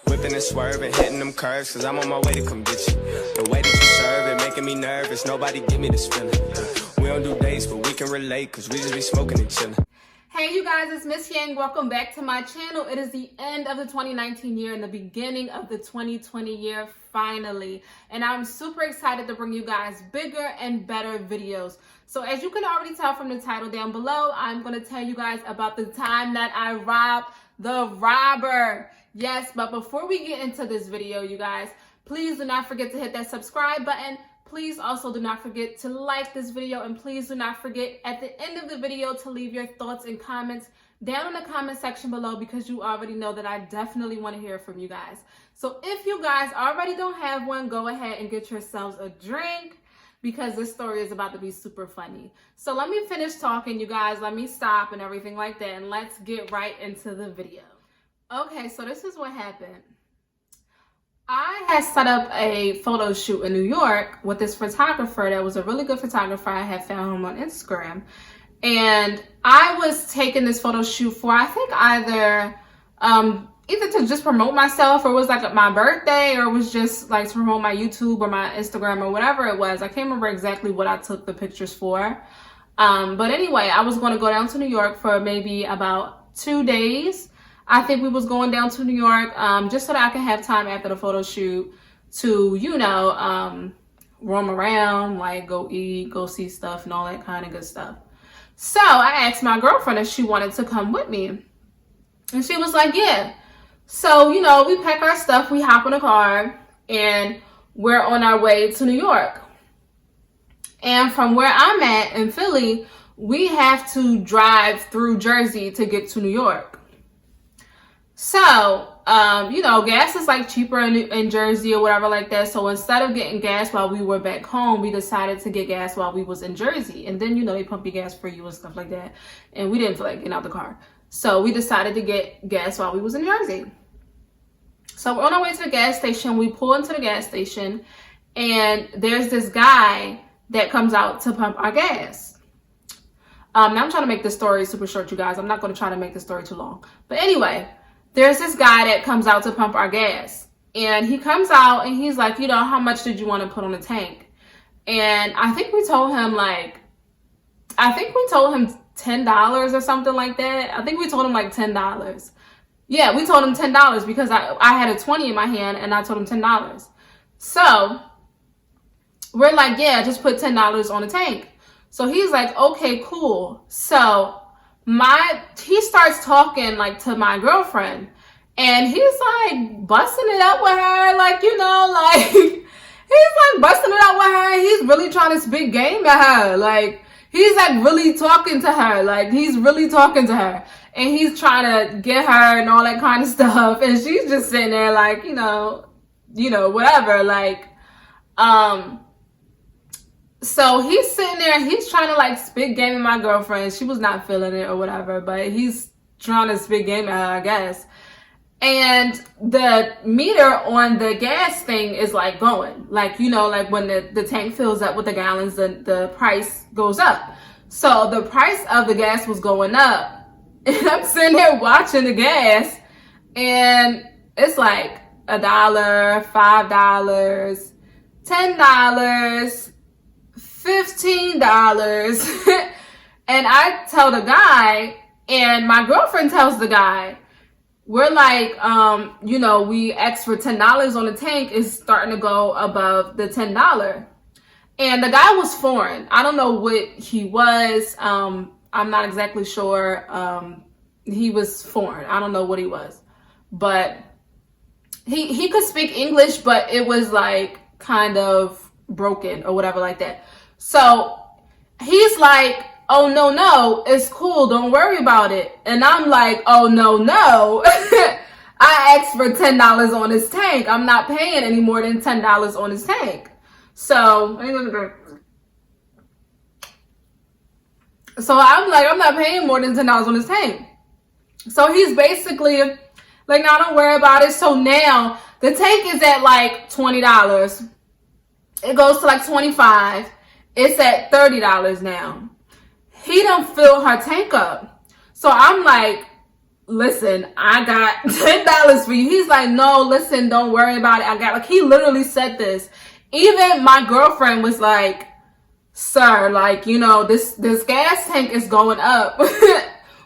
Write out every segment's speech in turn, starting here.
Whipping and swerving, hitting them curves, cause I'm on my way to come get you. The way that you serve it, making me nervous, nobody give me this feeling. We don't do dates, but we can relate, cause we just be smoking and chillin'. Hey you guys, it's Miss Yang. Welcome back to my channel. It is the end of the 2019 year and the beginning of the 2020 year, finally. And I'm super excited to bring you guys bigger and better videos. So as you can already tell from the title down below, I'm going to tell you guys about the time that I robbed the robber. Yes, but before we get into this video, you guys, please do not forget to hit that subscribe button. Please also do not forget to like this video, and please do not forget at the end of the video to leave your thoughts and comments down in the comment section below, because you already know that I definitely want to hear from you guys. So if you guys already don't have one, go ahead and get yourselves a drink, because this story is about to be super funny. So let me finish talking, you guys. Let me stop and everything like that, and let's get right into the video. Okay, so this is what happened. I had set up a photo shoot in New York with this photographer that was a really good photographer. I had found him on Instagram. And I was taking this photo shoot for, I think either to just promote myself, or it was like my birthday, or it was just like to promote my YouTube or my Instagram or whatever it was. I can't remember exactly what I took the pictures for. But anyway, I was going to go down to New York for maybe about 2 days. I think we was going down to New York just so that I could have time after the photo shoot to, roam around, like go eat, go see stuff and all that kind of good stuff. So I asked my girlfriend if she wanted to come with me. And she was like, yeah. So, we pack our stuff, we hop in a car, and we're on our way to New York. And from where I'm at in Philly, we have to drive through Jersey to get to New York. So, gas is like cheaper in Jersey or whatever like that. So instead of getting gas while we were back home, we decided to get gas while we was in Jersey. And then, they pump your gas for you and stuff like that. And we didn't feel like getting out the car. So we decided to get gas while we was in Jersey. So we're on our way to the gas station. We pull into the gas station, and there's this guy that comes out to pump our gas. Now I'm trying to make this story super short, you guys. I'm not going to try to make the story too long. But anyway, there's this guy that comes out to pump our gas, and he comes out and he's like, how much did you want to put on the tank? And I think we told him $10 or something like that. I think we told him like $10. Yeah, we told him $10 because I had a 20 in my hand, and I told him $10. So we're like, yeah, just put $10 on the tank. So he's like, okay, cool. So he starts talking like to my girlfriend, and he's like busting it up with her, he's like busting it up with her. He's really trying to spit game at her. Like, he's like really talking to her. Like, he's really talking to her, and he's trying to get her and all that kind of stuff. And she's just sitting there like, whatever. Like, so he's sitting there, he's trying to like spit game at my girlfriend. She was not feeling it or whatever, but he's trying to spit game at her, I guess. And the meter on the gas thing is like going, like, like when the tank fills up with the gallons, the price goes up. So the price of the gas was going up, and I'm sitting there watching the gas, and it's like $1, $5, $10, $15. And I tell the guy, and my girlfriend tells the guy, we're like, we asked for $10 on the tank, is starting to go above the $10. And the guy was foreign. I don't know what he was. I'm not exactly sure. He was foreign. I don't know what he was, but he could speak English, but it was like kind of broken or whatever like that. So he's like, oh, no, it's cool. Don't worry about it. And I'm like, oh, no. I asked for $10 on his tank. I'm not paying any more than $10 on his tank. So I'm like, I'm not paying more than $10 on his tank. So he's basically like, no, don't worry about it. So now the tank is at like $20. It goes to like $25. It's at $30 now. He done fill her tank up. So I'm like, listen, I got $10 for you. He's like, no, listen, don't worry about it. I got, like, he literally said this. Even my girlfriend was like, sir, like, you know, this gas tank is going up.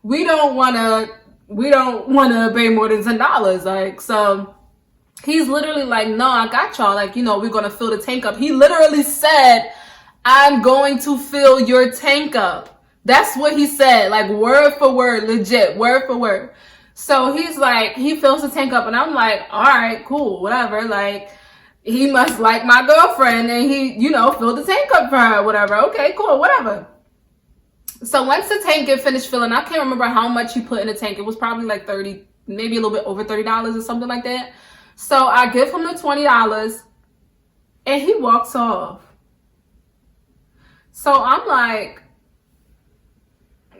we don't want to pay more than $10. Like, so he's literally like, no, I got y'all. Like, you know, we're going to fill the tank up. He literally said, I'm going to fill your tank up. That's what he said, like word for word, legit, word for word. So he's like, he fills the tank up, and I'm like, all right, cool, whatever. Like, he must like my girlfriend, and he, you know, filled the tank up for her, whatever. Okay, cool, whatever. So once the tank get finished filling, I can't remember how much he put in the tank. It was probably like 30, maybe a little bit over $30 or something like that. So I give him the $20, and he walks off. So I'm like,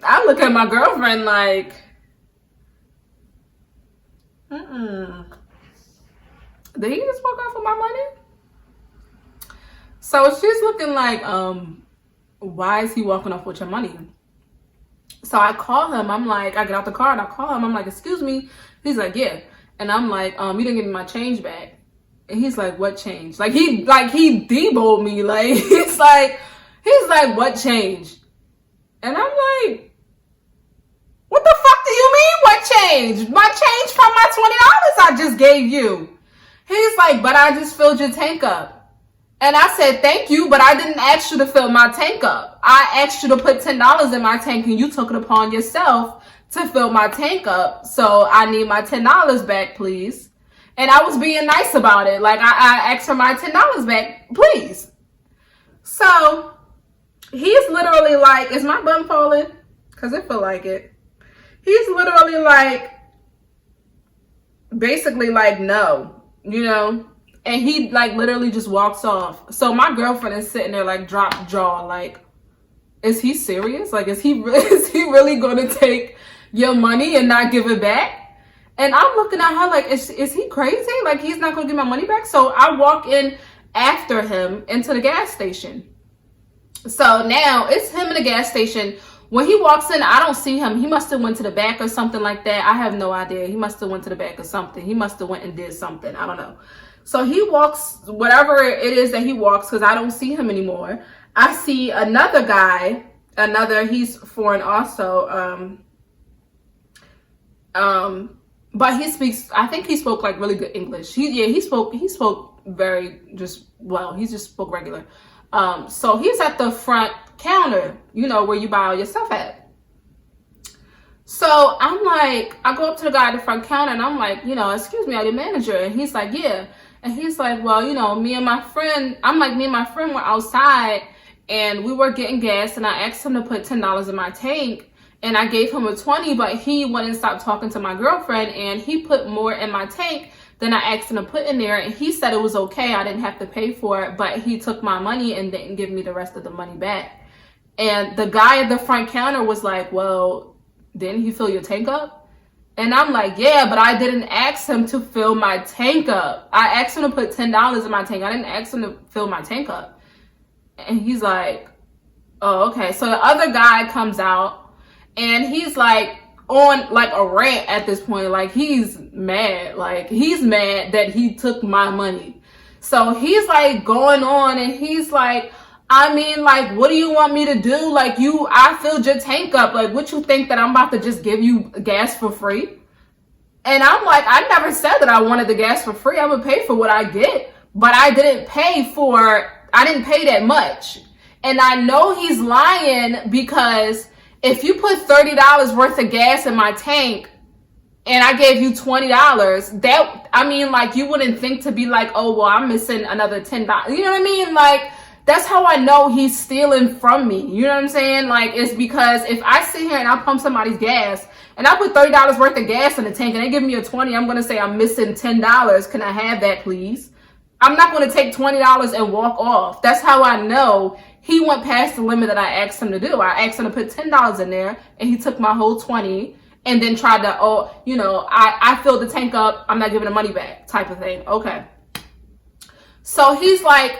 I look at my girlfriend like, did he just walk off with my money? So she's looking like, why is he walking off with your money? So I call him. I'm like, I get out the car and I call him. I'm like, excuse me. He's like, yeah. And I'm like, you didn't give me my change back. And he's like, what change? Like he deboed me. Like, he's like, what change? And I'm like, what the fuck do you mean, what change? My change from my $20 I just gave you. He's like, but I just filled your tank up. And I said, thank you, but I didn't ask you to fill my tank up. I asked you to put $10 in my tank, and you took it upon yourself to fill my tank up. So I need my $10 back, please. And I was being nice about it. Like, I asked for my $10 back, please. So he's literally like, is my bum falling? Because it feel like it. He's literally like, basically like, no, you know, and he like literally just walks off. So my girlfriend is sitting there like drop jaw, like, is he serious? Like, is he really going to take your money and not give it back? And I'm looking at her like, is he crazy? Like, he's not going to give my money back? So I walk in after him into the gas station. So now it's him in the gas station. When he walks in, I don't see him. He must have went to the back or something like that. I have no idea. He must have went to the back or something. He must have went and did something. I don't know. So he walks, whatever it is that he walks, because I don't see him anymore. I see another guy, he's foreign also. But he speaks, I think he spoke like really good English. He spoke very just well. He just spoke regular. So he's at the front counter, you know, where you buy all your stuff at. So I'm like, I go up to the guy at the front counter and I'm like, you know, excuse me, are you manager? And he's like, yeah. And he's like, well, you know, me and my friend were outside and we were getting gas, and I asked him to put $10 in my tank, and I gave him a 20, but he wouldn't stop talking to my girlfriend, and he put more in my tank than I asked him to put in there, and he said it was okay, I didn't have to pay for it, but he took my money and didn't give me the rest of the money back. And the guy at the front counter was like, well, didn't he fill your tank up? And I'm like, yeah, but I didn't ask him to fill my tank up. I asked him to put $10 in my tank. I didn't ask him to fill my tank up. And he's like, oh, okay. So the other guy comes out and he's like on like a rant at this point. Like, he's mad. Like, he's mad that he took my money. So he's like going on and he's like, I mean, like, what do you want me to do? Like, I filled your tank up. Like, what you think that I'm about to just give you gas for free? And I'm like, I never said that I wanted the gas for free. I would pay for what I get, but I didn't pay that much. And I know he's lying, because if you put $30 worth of gas in my tank and I gave you $20, that, I mean, like, you wouldn't think to be like, oh, well, I'm missing another $10. You know what I mean? Like, that's how I know he's stealing from me. You know what I'm saying? Like, it's because if I sit here and I pump somebody's gas and I put $30 worth of gas in the tank and they give me a 20, I'm going to say I'm missing $10. Can I have that, please? I'm not going to take $20 and walk off. That's how I know he went past the limit that I asked him to do. I asked him to put $10 in there and he took my whole 20 and then tried to, oh, you know, I filled the tank up, I'm not giving the money back type of thing. Okay. So he's like,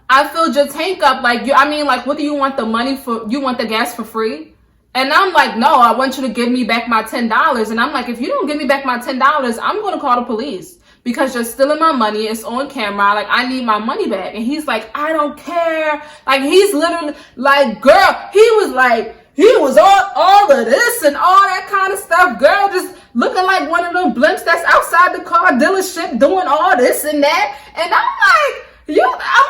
I filled your tank up. Like, I mean, like, what do you want the money for? You want the gas for free? And I'm like, no, I want you to give me back my $10. And I'm like, if you don't give me back my $10, I'm going to call the police because you're stealing my money. It's on camera. Like, I need my money back. And he's like, I don't care. Like, he's literally like, girl, he was all of this and all that kind of stuff. Girl, just looking like one of them blimps that's outside the car dealership doing all this and that. And I'm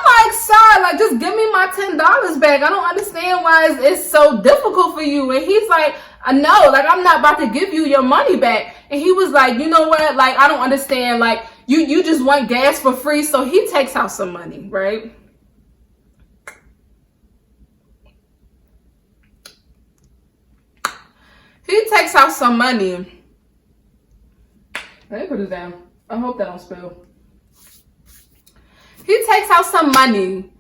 like, sir, like, just give me my $10 back. I don't understand why it's so difficult for you. And he's like, no, like, I'm not about to give you your money back. And he was like, you know what? Like, I don't understand. Like, you just want gas for free. So he takes out some money, right? He takes out some money. Let me put it down. I hope that don't spill. He takes out some money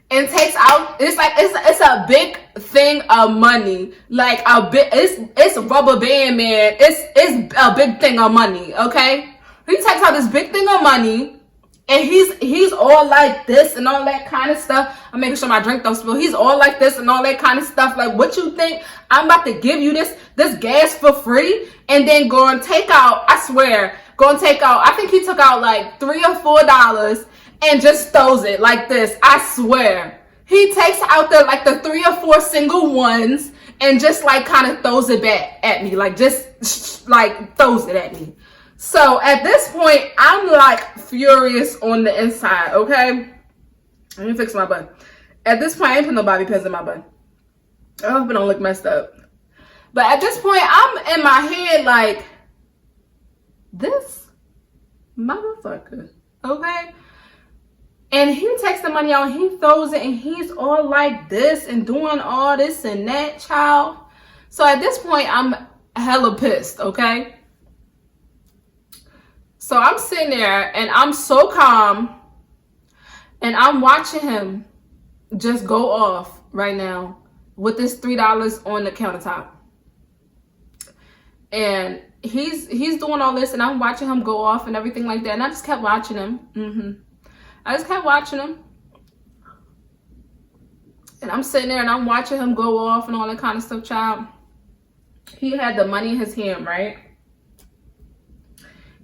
and takes out, it's a big thing of money. Like it's a rubber band, man. It's a big thing of money, okay? He takes out this big thing of money and he's all like this and all that kind of stuff. I'm making sure my drink don't spill. He's all like this and all that kind of stuff. Like, what you think? I'm about to give you this gas for free and then go and take out, I swear, I think he took out like $3 or $4 and just throws it like this. I swear. He takes out the 3 or 4 single ones and just like kind of throws it back at me. Like, just like throws it at me. So at this point, I'm like furious on the inside, okay? Let me fix my bun. At this point, I ain't put no bobby pins in my bun. I hope it don't look messed up. But at this point, I'm in my head like, this motherfucker, okay? And he takes the money out and he throws it and he's all like this and doing all this and that, child. So at this point, I'm hella pissed, okay? So I'm sitting there and I'm so calm and I'm watching him just go off right now with this $3 on the countertop. And he's doing all this and I'm watching him go off and everything like that. And I just kept watching him. I just kept watching him. And I'm sitting there and I'm watching him go off and all that kind of stuff, child. He had the money in his hand, right?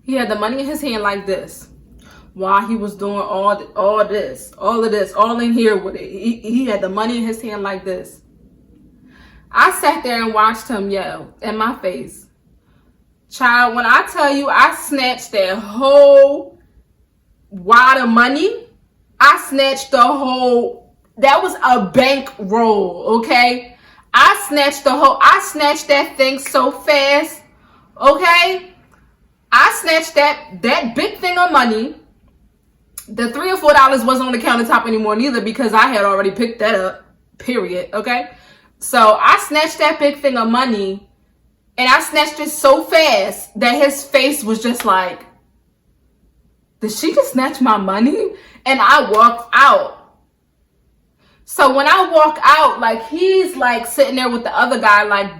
He had the money in his hand like this while he was doing all of this, all in here with it. He had the money in his hand like this. I sat there and watched him yell in my face. Child, when I tell you I snatched that whole wad of money, I snatched that was a bank roll, okay? I snatched that thing so fast, okay? I snatched that big thing of money. The $3 or $4 wasn't on the countertop anymore neither because I had already picked that up, period, okay? So I snatched that big thing of money and I snatched it so fast that his face was just like, did she just snatch my money? And I walked out. So when I walk out, like, he's like sitting there with the other guy, like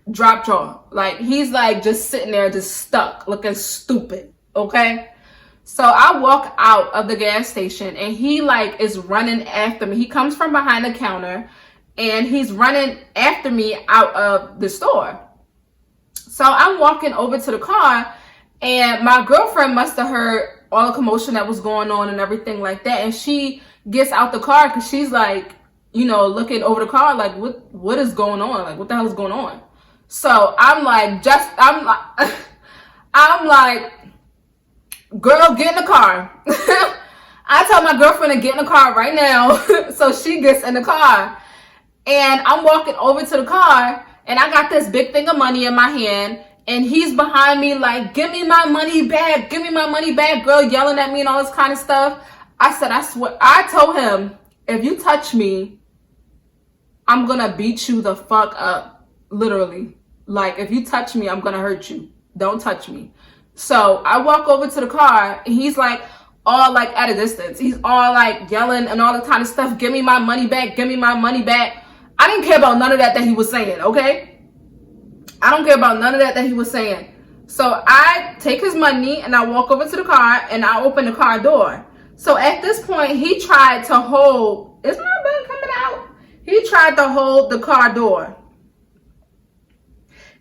drop jaw. Like, he's like just sitting there, just stuck, looking stupid, okay? So I walk out of the gas station and he like is running after me. He comes from behind the counter and he's running after me out of the store. So I'm walking over to the car and my girlfriend must have heard all the commotion that was going on and everything like that. And she gets out the car because she's like, you know, looking over the car like, what is going on? Like, what the hell is going on? So I'm like, I'm like, girl, get in the car. I tell my girlfriend to get in the car right now. So she gets in the car and I'm walking over to the car and I got this big thing of money in my hand and he's behind me like, give me my money back, girl, yelling at me and all this kind of stuff. I said, I swear, I told him, if you touch me, I'm gonna beat you the fuck up, literally. Like, if you touch me, I'm gonna hurt you. Don't touch me. So I walk over to the car and he's like all like at a distance. He's all like yelling and all the kind of stuff. Give me my money back. Give me my money back. I didn't care about none of that he was saying, okay? I don't care about none of that he was saying. So I take his money and I walk over to the car and I open the car door. So at this point, he tried to hold, is my bun coming out? He tried to hold the car door.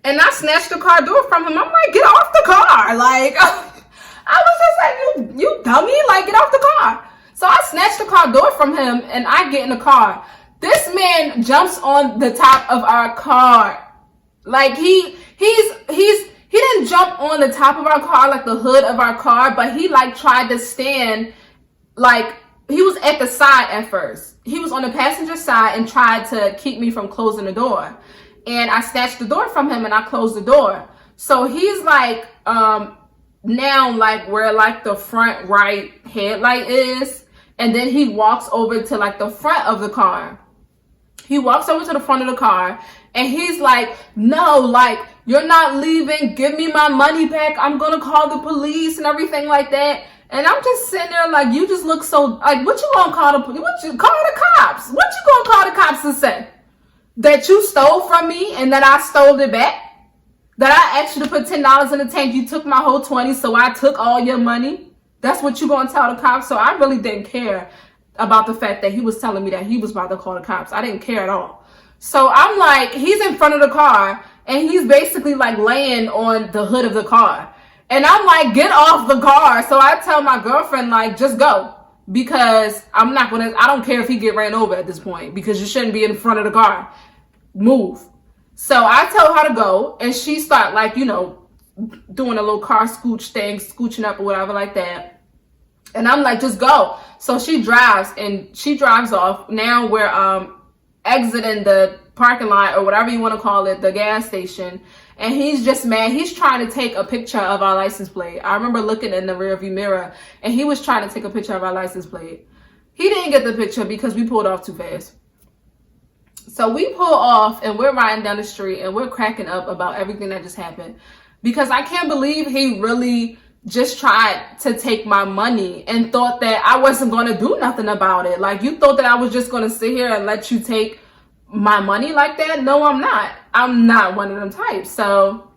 And I snatched the car door from him. I'm like, get off the car. Like, I was just like, you dummy, like, get off the car. So I snatched the car door from him and I get in the car. This man jumps on the top of our car. Like, he didn't jump on the top of our car, like the hood of our car, but he like tried to stand, like, he was at the side at first. He was on the passenger side and tried to keep me from closing the door. And I snatched the door from him and I closed the door. So he's like, now like where like the front right headlight is. And then he walks over to like the front of the car. He walks over to the front of the car and he's like, no, like, you're not leaving. Give me my money back. I'm going to call the police and everything like that. And I'm just sitting there like, you just look so, like, what you going to call the police? What you call the cops? What you going to call the cops and say? That you stole from me and that I stole it back? That I asked you to put $10 in the tank. You took my whole 20, so I took all your money? That's what you going to tell the cops? So I really didn't care about the fact that he was telling me that he was about to call the cops. I didn't care at all. So I'm like, he's in front of the car and he's basically like laying on the hood of the car. And I'm like, get off the car. So I tell my girlfriend, like, just go. Because I don't care if he get ran over at this point. Because you shouldn't be in front of the car. Move. So I tell her to go. And she start like, you know, doing a little car scooch thing, scooching up or whatever like that. And I'm like, just go. So she drives off. Now we're exiting the parking lot or whatever you want to call it, the gas station. And he's just mad. He's trying to take a picture of our license plate. I remember looking in the rearview mirror and he was trying to take a picture of our license plate. He didn't get the picture because we pulled off too fast. So we pull off and we're riding down the street and we're cracking up about everything that just happened. Because I can't believe he really just tried to take my money and thought that I wasn't going to do nothing about it. Like, you thought that I was just going to sit here and let you take my money like that? No, I'm not. I'm not one of them types. So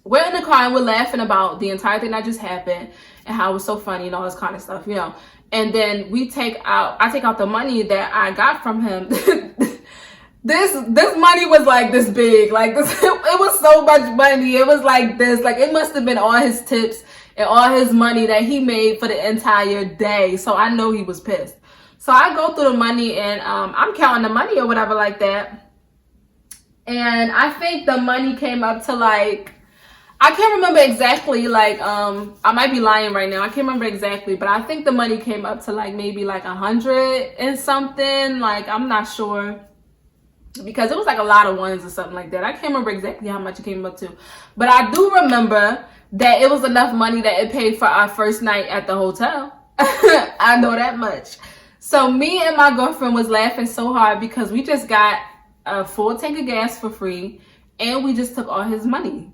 we're in the car and we're laughing about the entire thing that just happened and how it was so funny and all this kind of stuff, you know. And then I take out the money that I got from him. This money was like this big, like this, it was so much money. It was like this, like it must have been all his tips and all his money that he made for the entire day. So I know he was pissed. So I go through the money and I'm counting the money or whatever like that. And I think the money came up to like, I can't remember exactly, like, I might be lying right now. I can't remember exactly, but I think the money came up to like maybe like 100 and something. Like, I'm not sure. Because it was like a lot of ones or something like that. I can't remember exactly how much it came up to. But I do remember that it was enough money that it paid for our first night at the hotel. I know that much. So me and my girlfriend was laughing so hard because we just got a full tank of gas for free. And we just took all his money.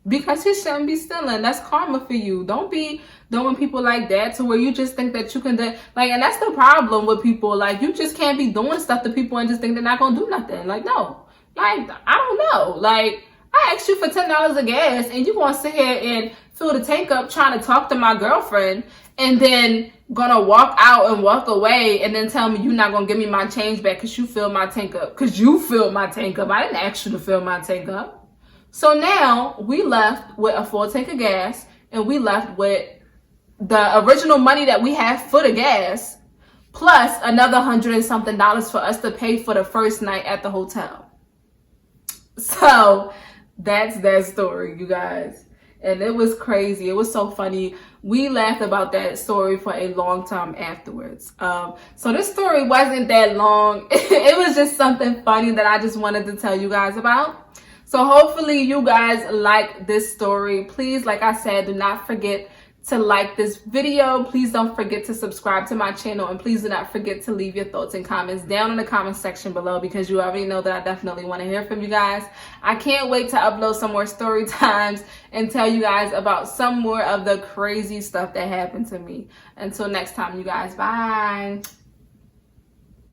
Because he shouldn't be stealing. That's karma for you. Don't be doing people like that to where you just think that you can do. Like, and that's the problem with people. Like, you just can't be doing stuff to people and just think they're not going to do nothing. Like, no. Like, I don't know. Like, I asked you for $10 of gas and you going to sit here and fill the tank up trying to talk to my girlfriend and then going to walk out and walk away and then tell me you're not going to give me my change back because you filled my tank up. Because you filled my tank up. I didn't ask you to fill my tank up. So now we left with a full tank of gas and we left with the original money that we had for the gas plus another $100 and something for us to pay for the first night at the hotel. So that's that story, you guys. And it was crazy. It was so funny. We laughed about that story for a long time afterwards. So this story wasn't that long. It was just something funny that I just wanted to tell you guys about. So hopefully you guys like this story. Please, like I said, do not forget to like this video. Please don't forget to subscribe to my channel. And please do not forget to leave your thoughts and comments down in the comment section below because you already know that I definitely want to hear from you guys. I can't wait to upload some more story times and tell you guys about some more of the crazy stuff that happened to me. Until next time, you guys. Bye.